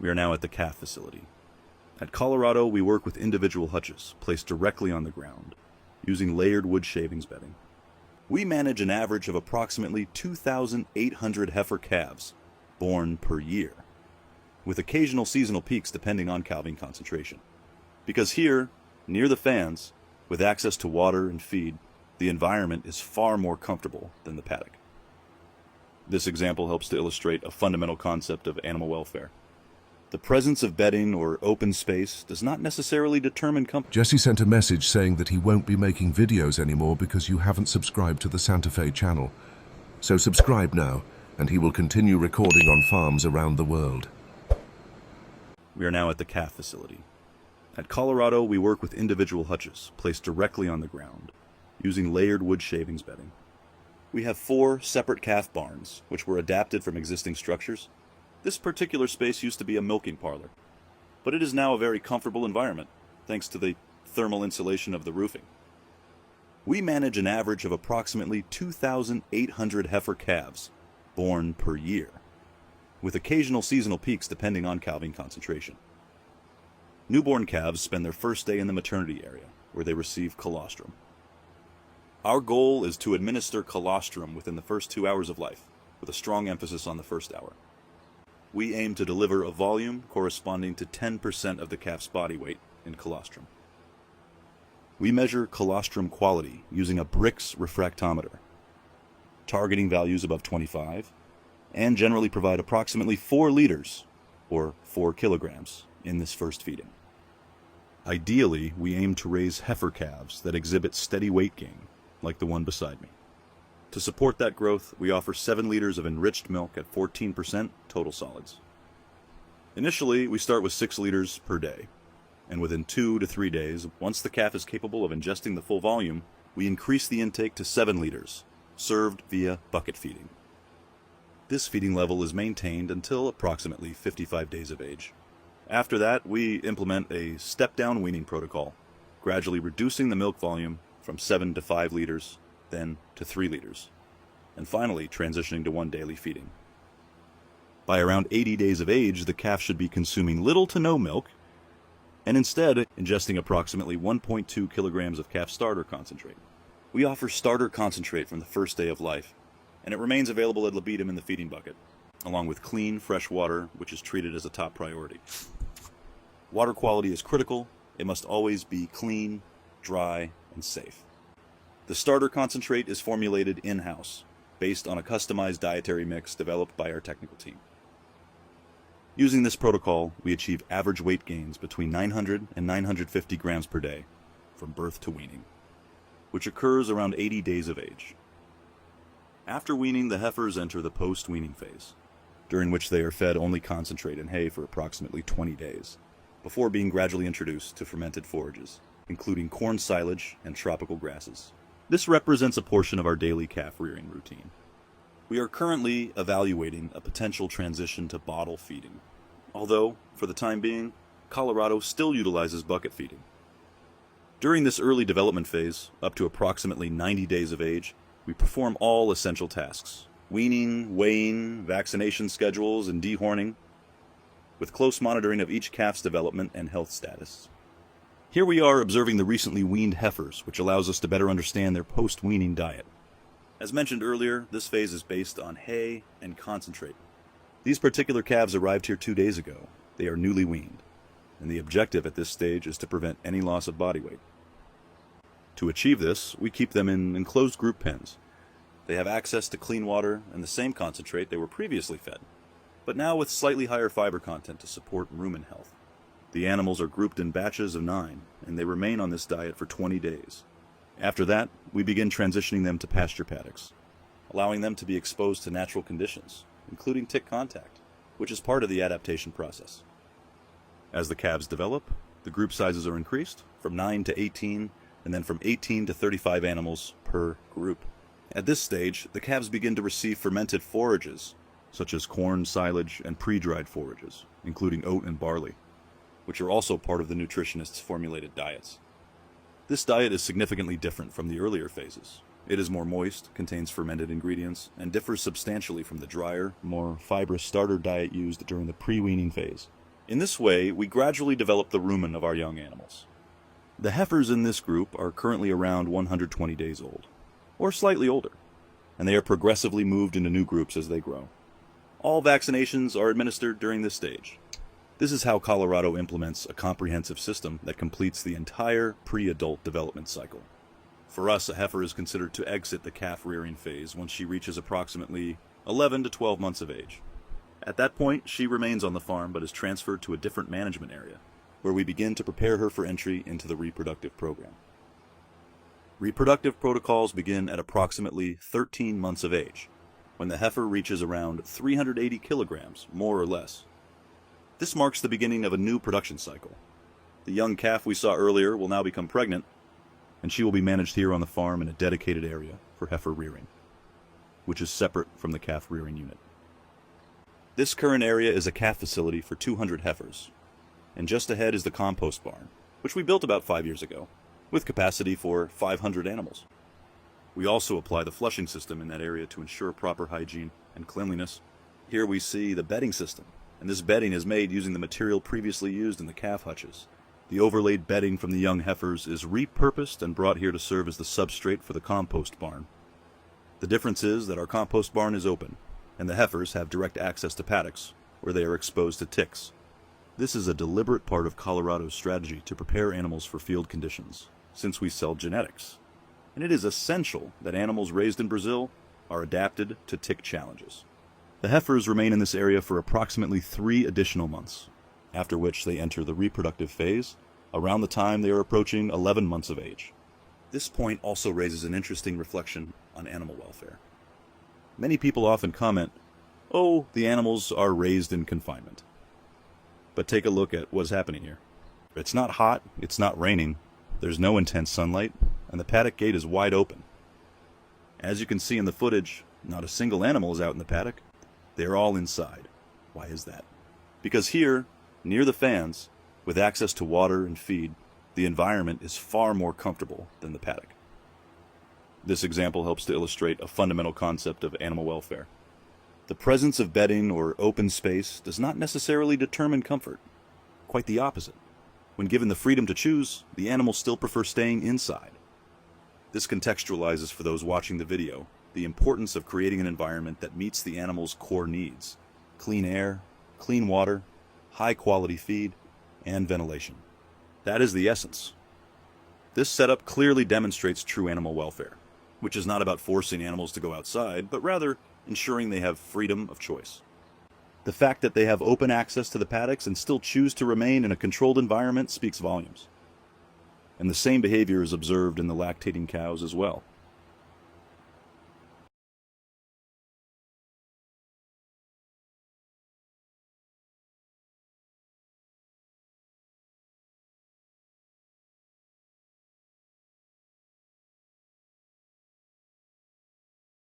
We are now at the calf facility. At Colorado, we work with individual hutches placed directly on the ground, using layered wood shavings bedding. We manage an average of approximately 2,800 heifer calves born per year, with occasional seasonal peaks depending on calving concentration. Because here, near the fans, with access to water and feed, the environment is far more comfortable than the paddock. This example helps to illustrate a fundamental concept of animal welfare. The presence of bedding or open space does not necessarily determine comfort. Jesse sent a message saying that he won't be making videos anymore because you haven't subscribed to the Santafé channel. So subscribe now, and he will continue recording on farms around the world. We are now at the calf facility. At Colorado, we work with individual hutches placed directly on the ground, using layered wood shavings bedding. We have 4 separate calf barns, which were adapted from existing structures. This particular space used to be a milking parlor, but it is now a very comfortable environment, thanks to the thermal insulation of the roofing. We manage an average of approximately 2,800 heifer calves born per year, with occasional seasonal peaks depending on calving concentration. Newborn calves spend their first day in the maternity area, where they receive colostrum. Our goal is to administer colostrum within the first 2 hours of life, with a strong emphasis on the first hour. We aim to deliver a volume corresponding to 10% of the calf's body weight in colostrum. We measure colostrum quality using a Brix refractometer, targeting values above 25, and generally provide approximately 4 liters, or 4 kilograms, in this first feeding. Ideally, we aim to raise heifer calves that exhibit steady weight gain, like the one beside me. To support that growth, we offer 7 liters of enriched milk at 14% total solids. Initially, we start with 6 liters per day, and within 2 to 3 days, once the calf is capable of ingesting the full volume, we increase the intake to 7 liters, served via bucket feeding. This feeding level is maintained until approximately 55 days of age. After that, we implement a step-down weaning protocol, gradually reducing the milk volume from 7 to 5 liters, then to 3 liters, and finally transitioning to 1 daily feeding. By around 80 days of age, the calf should be consuming little to no milk, and instead ingesting approximately 1.2 kilograms of calf starter concentrate. We offer starter concentrate from the first day of life, and it remains available ad libitum in the feeding bucket, along with clean, fresh water, which is treated as a top priority. Water quality is critical. It must always be clean, dry, and safe. The starter concentrate is formulated in-house, based on a customized dietary mix developed by our technical team. Using this protocol, we achieve average weight gains between 900 and 950 grams per day, from birth to weaning, which occurs around 80 days of age. After weaning, the heifers enter the post-weaning phase, during which they are fed only concentrate and hay for approximately 20 days, before being gradually introduced to fermented forages, including corn silage and tropical grasses. This represents a portion of our daily calf rearing routine. We are currently evaluating a potential transition to bottle feeding, although, for the time being, Colorado still utilizes bucket feeding. During this early development phase, up to approximately 90 days of age, we perform all essential tasks: weaning, weighing, vaccination schedules, and dehorning, with close monitoring of each calf's development and health status. Here we are observing the recently weaned heifers, which allows us to better understand their post-weaning diet. As mentioned earlier, this phase is based on hay and concentrate. These particular calves arrived here 2 days ago. They are newly weaned, and the objective at this stage is to prevent any loss of body weight. To achieve this, we keep them in enclosed group pens. They have access to clean water and the same concentrate they were previously fed, but now with slightly higher fiber content to support rumen health. The animals are grouped in batches of 9, and they remain on this diet for 20 days. After that, we begin transitioning them to pasture paddocks, allowing them to be exposed to natural conditions, including tick contact, which is part of the adaptation process. As the calves develop, the group sizes are increased from 9 to 18, and then from 18 to 35 animals per group. At this stage, the calves begin to receive fermented forages, such as corn, silage, and pre-dried forages, including oat and barley, which are also part of the nutritionist's formulated diets. This diet is significantly different from the earlier phases. It is more moist, contains fermented ingredients, and differs substantially from the drier, more fibrous starter diet used during the pre-weaning phase. In this way, we gradually develop the rumen of our young animals. The heifers in this group are currently around 120 days old, or slightly older, and they are progressively moved into new groups as they grow. All vaccinations are administered during this stage. This is how Colorado implements a comprehensive system that completes the entire pre-adult development cycle. For us, a heifer is considered to exit the calf rearing phase once she reaches approximately 11 to 12 months of age. At that point, she remains on the farm but is transferred to a different management area, where we begin to prepare her for entry into the reproductive program. Reproductive protocols begin at approximately 13 months of age, when the heifer reaches around 380 kilograms, more or less. This marks the beginning of a new production cycle. The young calf we saw earlier will now become pregnant, and she will be managed here on the farm in a dedicated area for heifer rearing, which is separate from the calf rearing unit. This current area is a calf facility for 200 heifers, and just ahead is the compost barn, which we built about 5 years ago, with capacity for 500 animals. We also apply the flushing system in that area to ensure proper hygiene and cleanliness. Here we see the bedding system, and this bedding is made using the material previously used in the calf hutches. The overlaid bedding from the young heifers is repurposed and brought here to serve as the substrate for the compost barn. The difference is that our compost barn is open, and the heifers have direct access to paddocks, where they are exposed to ticks. This is a deliberate part of Colorado's strategy to prepare animals for field conditions, since we sell genetics. And it is essential that animals raised in Brazil are adapted to tick challenges. The heifers remain in this area for approximately 3 additional months, after which they enter the reproductive phase, around the time they are approaching 11 months of age. This point also raises an interesting reflection on animal welfare. Many people often comment, "Oh, the animals are raised in confinement." But take a look at what's happening here. It's not hot, it's not raining, there's no intense sunlight, and the paddock gate is wide open. As you can see in the footage, not a single animal is out in the paddock. They're all inside. Why is that? Because here, near the fans, with access to water and feed, the environment is far more comfortable than the paddock. This example helps to illustrate a fundamental concept of animal welfare. The presence of bedding or open space does not necessarily determine comfort. Quite the opposite. When given the freedom to choose, the animals still prefer staying inside. This contextualizes for those watching the video the importance of creating an environment that meets the animal's core needs: clean air, clean water, high-quality feed, and ventilation. That is the essence. This setup clearly demonstrates true animal welfare, which is not about forcing animals to go outside, but rather ensuring they have freedom of choice. The fact that they have open access to the paddocks and still choose to remain in a controlled environment speaks volumes. And the same behavior is observed in the lactating cows as well.